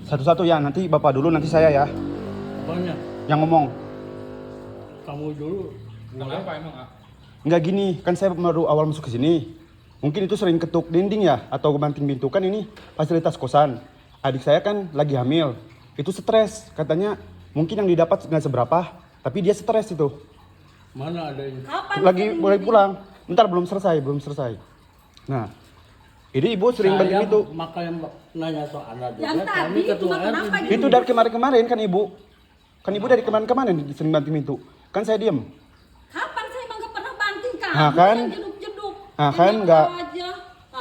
Satu-satu ya, nanti Bapak dulu, nanti saya ya. Apanya? Yang ngomong. Kamu dulu. Kenapa emang, ah? Enggak gini, kan saya baru awal masuk ke sini. Mungkin itu sering ketuk dinding ya, atau banting pintu. Kan ini fasilitas kosan. Adik saya kan lagi hamil. Itu stres, katanya mungkin yang didapat nggak seberapa, tapi dia stres itu. Mana ada ini? Kapan Lagi sering mulai ini? pulang. Bentar, belum selesai. Nah, ini ibu sering banting itu. Makanya nanya soal anak Yang juga. tadi Kami ketua cuma RT kenapa di- gitu? Itu dari kemarin-kemarin kan ibu. Kan ibu dari kemarin-kemarin sering banting pintu. Kan saya diem. Kapan saya emang gak pernah banting kamu Ah, kan? yang jeduk-jeduk. Ah, Yang kan tahu nggak- aja.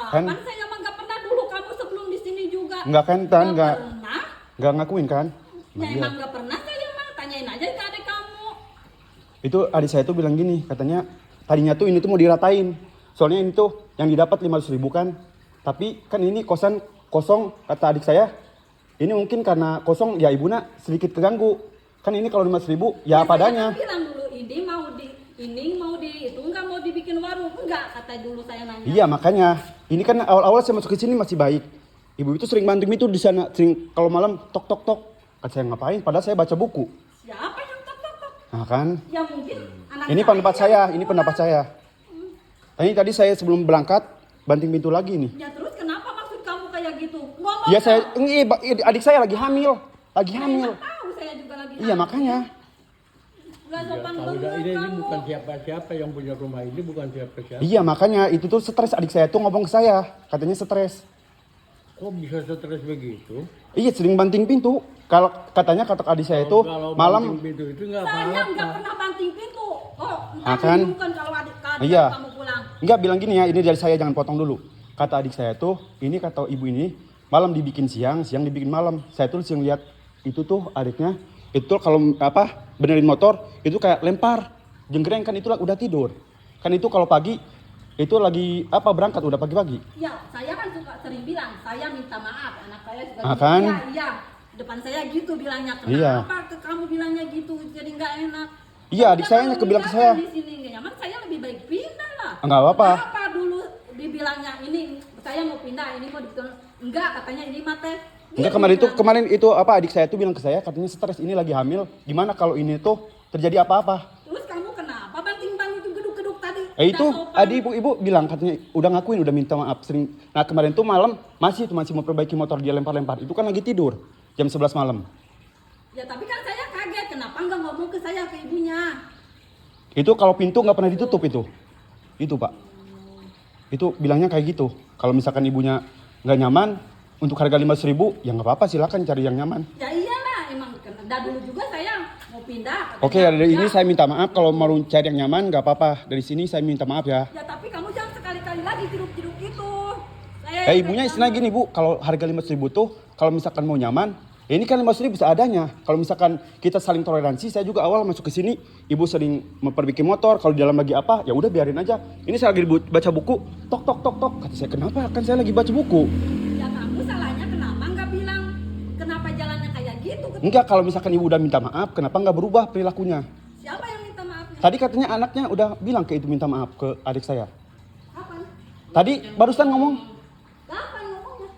kan? Kapan saya emang gak pernah dulu kamu sebelum di sini juga. Nggak kan, Tan? Nggak. pernah. Nggak ngakuin kan? Ya Nah, iya. emang gak pernah saya mah tanyain aja ke adik kamu. Itu adik saya tuh bilang gini, katanya tadinya tuh ini tuh mau diratain. Soalnya ini tuh yang didapat 500.000 kan. Tapi kan ini kosan kosong, kata adik saya. Ini mungkin karena kosong ya ibu nak sedikit keganggu. Kan ini kalau 500.000 ya apa adanya. Saya kan bilang dulu ini mau di itu enggak mau dibikin warung enggak kata dulu saya nanya. Iya makanya. Ini kan awal-awal saya masuk ke sini masih baik. Ibu itu sering banting itu di sana, sering kalau malam tok tok tok. Kata saya ngapain? Padahal saya baca buku. Siapa yang tok tok tok? Nah kan. Ya mungkin anak Ini pendapat saya, ini pendapat saya. Ini tadi saya sebelum berangkat banting pintu lagi nih. Ya terus kenapa maksud kamu kayak gitu? Ngomong. Ya saya, dong. adik saya lagi hamil, lagi Saya hamil. emang tahu saya juga lagi. Iya hamil. makanya. Nggak Ya, sopan tahu banget dah, ini kamu. bukan siapa-siapa yang punya rumah ini, bukan siapa-siapa. Iya makanya itu tuh stres adik saya tuh ngomong ke saya, katanya stres. Kok bisa stres begitu? Iya sering banting pintu. Kalau katanya kata adik saya itu Kalau malam. banting pintu itu nggak Saya nggak apa-apa. pernah banting pintu. Oh, Akan. bukan kalau adik Iya. kamu pulang. Enggak bilang gini ya, ini dari saya jangan potong dulu. Kata adik saya tuh, ini kata ibu ini malam dibikin siang, siang dibikin malam. Saya tuh sering lihat itu tuh adiknya itu kalau apa benerin motor itu kayak lempar jenggreng kan itu udah tidur. Kan itu kalau pagi itu lagi apa berangkat udah pagi-pagi. Ya, saya kan suka sering bilang, saya minta maaf. Anak saya juga Ah, gitu. kan? Iya. Depan saya gitu bilangnya. Kenapa Iya. ke kamu bilangnya gitu? Jadi nggak enak. Iya, adik Udah saya kalau kebilang ke misalkan saya. Di sini nggak nyaman, saya lebih baik pindah lah. Nggak apa-apa. Kenapa dulu dibilangnya ini saya mau pindah, ini mau dibikin enggak katanya ini mate. Enggak kemarin itu apa adik saya tuh bilang ke saya katanya stres ini lagi hamil. Gimana kalau ini tuh terjadi apa-apa? Terus kamu kenapa banting-banting itu geduk-geduk tadi? Itu Nggak sopan. adik ibu bilang katanya udah ngakuin udah minta maaf sering. Nah kemarin tuh malam masih mau perbaiki motor dia lempar-lempar. Itu kan lagi tidur jam 11 malam. Ya tapi kan saya kaget, kenapa nggak ngomong ke saya, ke ibunya? Itu kalau pintu nggak pernah ditutup itu. Itu pak. Itu bilangnya kayak gitu. Kalau misalkan ibunya nggak nyaman untuk harga 500.000 ya nggak apa-apa silakan cari yang nyaman. Ya iyalah, emang dari dulu juga saya mau pindah. Oke katanya. dari ini Ya. saya minta maaf kalau mau cari yang nyaman nggak apa-apa. Dari sini saya minta maaf ya. Ya tapi kamu jangan sekali-kali lagi ciduk-ciduk gitu. Ibunya istilah gini bu, kalau harga 500.000 tuh kalau misalkan mau nyaman, ya ini kan 500.000 seadanya. Kalau misalkan kita saling toleransi, saya juga awal masuk ke sini, ibu sering memperbaiki motor, kalau di dalam lagi apa, ya udah biarin aja. Ini saya lagi baca buku, tok tok tok tok, kata saya kenapa? Kan saya lagi baca buku. Ya kamu salahnya kenapa nggak bilang kenapa jalannya kayak gitu? Enggak, kalau misalkan ibu udah minta maaf, kenapa nggak berubah perilakunya? Siapa yang minta maafnya? Tadi katanya anaknya udah bilang ke itu minta maaf ke adik saya. Kapan? Tadi barusan ngomong, Kapan ngomongnya?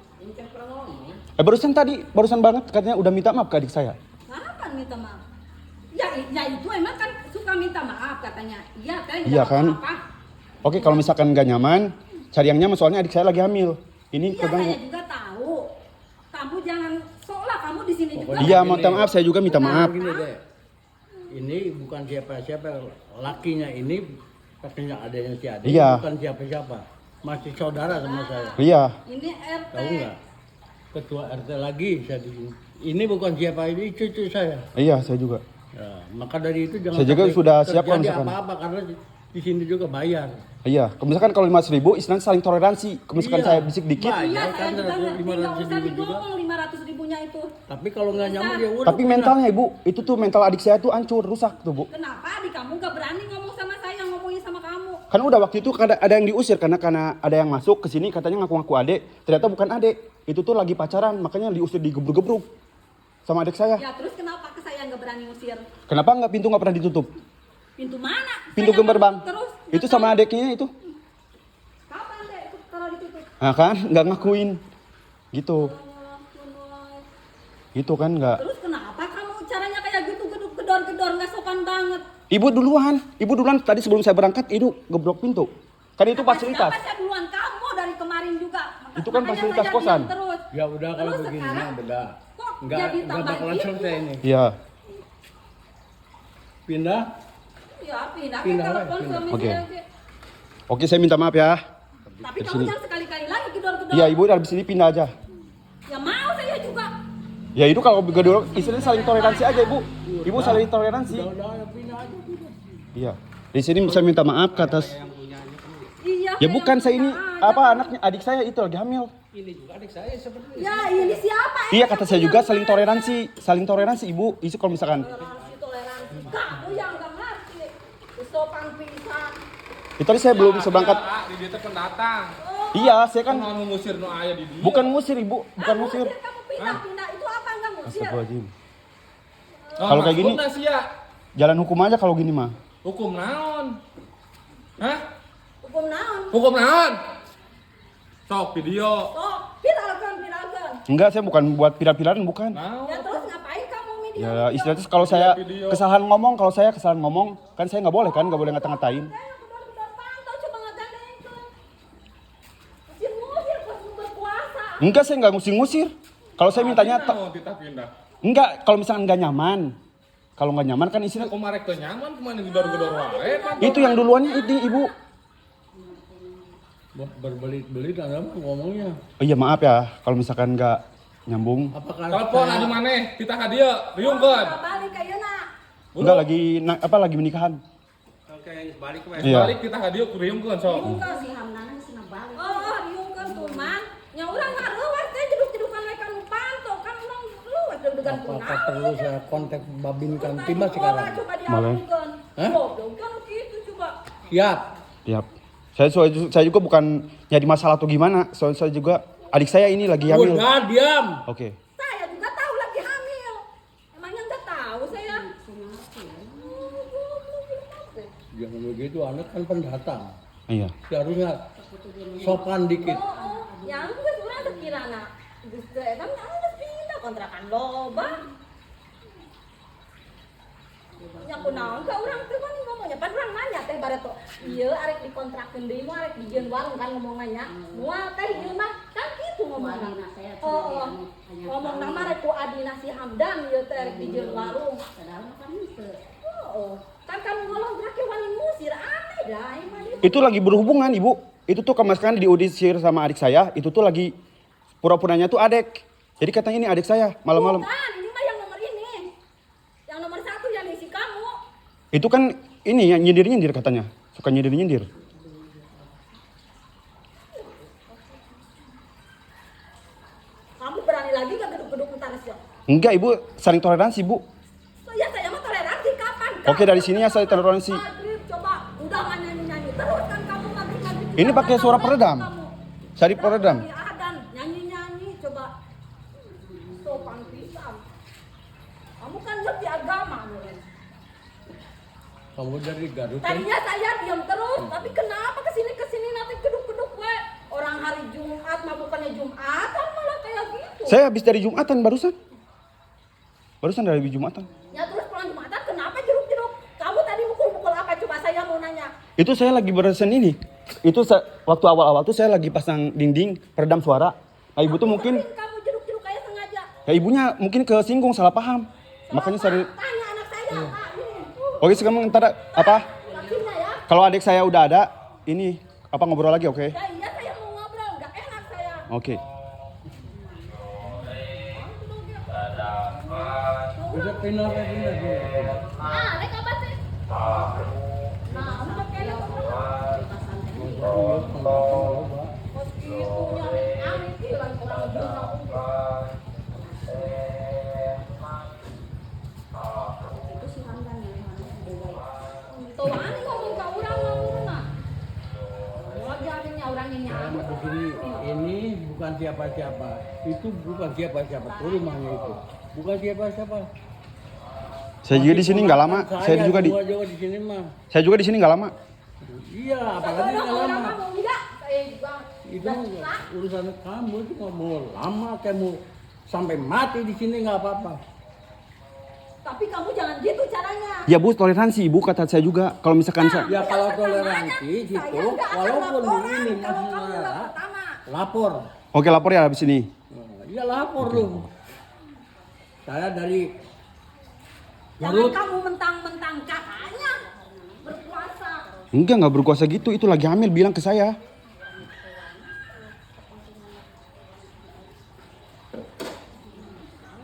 barusan tadi, barusan banget katanya udah minta maaf ke adik saya. Kapan minta maaf? Ya itu emang kan suka minta maaf katanya. Iya kan? Iya kan? Apa? Oke, kalau misalkan nggak nyaman, cari yang nyaman soalnya adik saya lagi hamil. Ini Iya keganggu. saya juga tahu. Kamu jangan seolah kamu di sini juga. Pokoknya Iya, gini. minta maaf, saya juga minta maaf. Gini deh. Ini bukan siapa-siapa, lakinya ini katanya adanya si Ade, Iya. bukan siapa-siapa. Masih saudara sama saya. Iya, Ini RT. Tahu nggak? Ketua RT lagi saya di sini. Ini bukan siapa, ini cucu saya. iya saya juga. Ya, maka dari itu jangan Saya juga sampai sudah siap kalau terjadi misalkan. apa-apa karena di sini juga bayar. Iya, misalkan kalau 500.000, istilahnya saling toleransi. Kalau misalkan Iya. saya bisik dikit, Bayar Iya, kan saya juga ngerti, 500.000 nggak usah juga. digomong 500.000-nya itu. Tapi kalau nggak nyaman ya udah. tapi mentalnya ibu, itu tuh mental adik saya tuh hancur, rusak tuh bu. Kenapa adik kamu gak berani ngomong sama saya, ngomongin sama kamu? Kan udah waktu itu ada yang diusir karena ada yang masuk ke sini katanya ngaku-ngaku adek, ternyata bukan adek. Itu tuh lagi pacaran, makanya diusir digebruk-gebruk sama adik saya. Ya terus kenapa ke saya nggak berani ngusir? Kenapa pintu nggak pernah ditutup? Pintu mana? Pintu Saya gerbang. Terus? Itu sama adeknya itu. Kapan deh itu kalau ditutup? Nah kan, nggak ngakuin. Gitu. Oh, Itu kan nggak. Terus kenapa kamu caranya kayak gitu gedor-gedor nggak sopan banget? Ibu duluan tadi sebelum saya berangkat itu geblok pintu. Kan itu fasilitas. Siapa sih duluan kamu dari kemarin juga? Itu kan Makanya fasilitas saya kosan. diam terus. Ya udah kalau Terus begini sekarang mah beda. kok Enggak jadi tambah bakalan gitu? selesai ini. Iya. Pindah. Ya pindah, Pindah, ke telepon pindah. suami Oke. saya, Ki. Oke, saya minta maaf ya. Tapi Dari kamu sini. jangan sekali-kali lagi gedor-gedor. Iya, ibu dari sini pindah aja. Ya mau saya juga. Ya itu kalau gedor istilahnya saling toleransi aja, Ibu. Ibu saling toleransi. Udah pindah aja pindah. Iya. Di sini saya minta maaf ke atas. Iya. Ya kayak bukan saya ini punya aja. apa anaknya adik saya itu lagi hamil. Ini juga adik saya sebenarnya. Ya ini siapa? Iya kata saya juga saling toleransi Ibu. Itu kalau misalkan Toleransi. Kamu yang nggak ngerti. Sopan pisan. itu tadi saya belum bisa berangkat. Di dia teh pendatang. Iya, saya kan Kan mau ngusir nu aya di dia. bukan ngusir Ibu, bukan ngusir. Kamu pindah-pindah itu apa nggak ngusir? Astagfirullahaladzim. Oh, Kalau kayak gini- maksudna sia, Jalan hukum aja kalau gini mah. hukum naon? Hah? Hukum naon? Hukum naon? Sok video. Oh, viralkan. Enggak, saya bukan buat pilar-pilaran bukan. Naon? Ya terus ngapain kamu media? Ya istilahnya kalau saya kesalahan ngomong, kan saya nggak boleh ngata-ngatain. Saya gedor-gedor pantau coba ngegandeng itu. Ngusir pas berkuasa. Enggak, saya nggak ngusir-ngusir. Kalau saya mintanya naon kita pindah. enggak, kalau misalkan nggak nyaman. Kalau nggak nyaman kan istilah Kumarek teu nyaman kemana gedor-gedor wae. itu yang duluannya ini Ibu. Berbelit-belit ada apa ngomongnya. Oh iya maaf ya kalau misalkan nggak nyambung. Apakah Telepon adi maneh, kita ka dieu, riungkeun. Balik ke Yuna. Enggak lagi menikahan. Oke, balik ke Iya. Balik kita ka dieu riungkeun sok. Diungkal si Hamdana sana balik. Oh, diungkal tuman. Nya urang ngaruas teh jeduk-jedukan mereka nu pantau kan emang luas deg-degan apakah perlu saya kontak Babin Kantima sekarang? Coba Boleh. diapunkan. Hah? Goblok kan gitu coba. Siap. Siap. Saya juga bukan nyari masalah atau gimana. Soalnya saya juga adik saya ini lagi hamil. Udah diam. Oke. Saya juga tahu lagi hamil. Emangnya enggak tahu saya. Jangan begitu, anak kan pendatang. Iya. Seharusnya sopan dikit. Yang geus urang teh kirana. Geus teh eta mah geus pindah kontrakan loba. Nya kunaon ka urang teh mah ngomongnya pan urang nanya teh bareto. Ieu arek dikontrakeun deui mah arek dijieun warung kan ngomongannya. Moal teh ieu mah kan kitu ngomongna. Oh, ngomong nama rek ku adina si Hamdan ieu teh arek dijieun warung. Padahal kan henteu. Oh, kan kamu ngolong drake wani musir aneh dah ieu mah. Itu lagi berhubungan Ibu. Itu tuh kemarin diudisir sama adik saya. Itu tuh lagi pura-puranya tuh adek. Jadi katanya ini adik saya malam-malam. Bukan, ini mah yang nomor ini. Yang nomor 1 yang isi kamu. Itu kan ini yang nyindir-nyindir katanya. Suka nyindir-nyindir. Kamu berani lagi gak geduk-geduk ntar sih? Enggak Ibu, saling toleransi Bu. So, ya saya mah toleransi kapan? Oke, dari sini ya saya toleransi. Maghrib, coba udah mah nyanyi-nyanyi terus kan kamu maghrib. Ini pakai suara peredam. Sari peredam. Adan nyanyi-nyanyi coba. Sopan pisan. Kamu kan ngerti agama. Nuren. Kamu dari Garut kan? Tadinya saya diam terus, tapi kenapa kesini nanti geduk-geduk we? Orang hari Jumat mah bukannya Jumatan malah kayak gitu. Saya habis dari Jumatan barusan. Barusan dari Jumatan. Ya terus pulang Jumatan kenapa jeruk-jeruk? Kamu tadi mukul-mukul apa? Coba saya mau nanya. Itu saya lagi beresen ini. Itu waktu awal-awal tuh saya lagi pasang dinding peredam suara. Nah Ibu tuh mungkin, Kamu jeruk-jeruk kayak sengaja. ya ibunya mungkin kesinggung salah paham. Makanya saya, Tanya anak saya, Pak, ini. oke sekarang ntar apa? Lakinya ya. Kalau adik saya udah ada, ini apa ngobrol lagi oke? Ya iya saya mau ngobrol, nggak enak saya. Oke. Bisa pindah. Ah, naik apa sih? Nah, udah kayak mosquitonya aneh hilang orang bilang. Itu si Hamdan yang mana? Tuh aneh ngomong ke orang ngomong nah. Wajah anehnya orangnya nyamuk. Begini, ini bukan siapa-siapa. Itu bukan siapa-siapa. Itu rumahnya itu. Bukan siapa-siapa. Saya juga di sini nggak lama. Saya juga di sini mah. Saya juga di sini nggak lama. Iya, apalagi nggak Orang lama. kamu enggak? Saya juga. Itu urusan kamu itu nggak mau lama kamu sampai mati di sini nggak apa-apa. Tapi kamu jangan gitu caranya. Ya Bu, toleransi Ibu kata saya juga. Kalau misalkan saya Ya kalau toleransi gitu, Saya nggak akan walaupun laporan ini kalau kamu maksudnya nggak pertama. lapor. Oke, lapor ya habis ini. Ya lapor lu. Saya dari Jangan Garut. kamu mentang-mentang katanya berkuasa. Enggak berkuasa gitu. Itu lagi hamil bilang ke saya.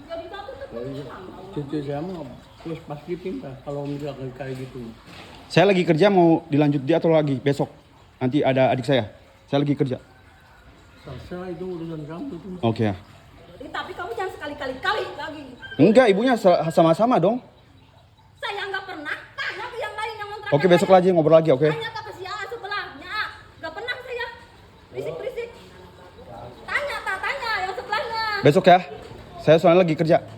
Jadi kamu tuh pulang. Cucu saya mah terus pasti pintar kalau misalkan kayak gitu. Saya lagi kerja mau dilanjut dia atau lagi besok. Nanti ada adik saya. Saya lagi kerja. Terserah itu urusan kamu itu. Oke ya. Tapi kamu jangan sekali-kali lagi. Enggak, ibunya sama-sama dong. Saya nggak pernah tanya ke yang lain yang ngontrak. Oke, besok lagi ngobrol lagi, oke? Tanya ke si A sebelahnya. Nggak pernah saya berisik-berisik. Tanya yang sebelahnya. Besok ya. Saya soalnya lagi kerja.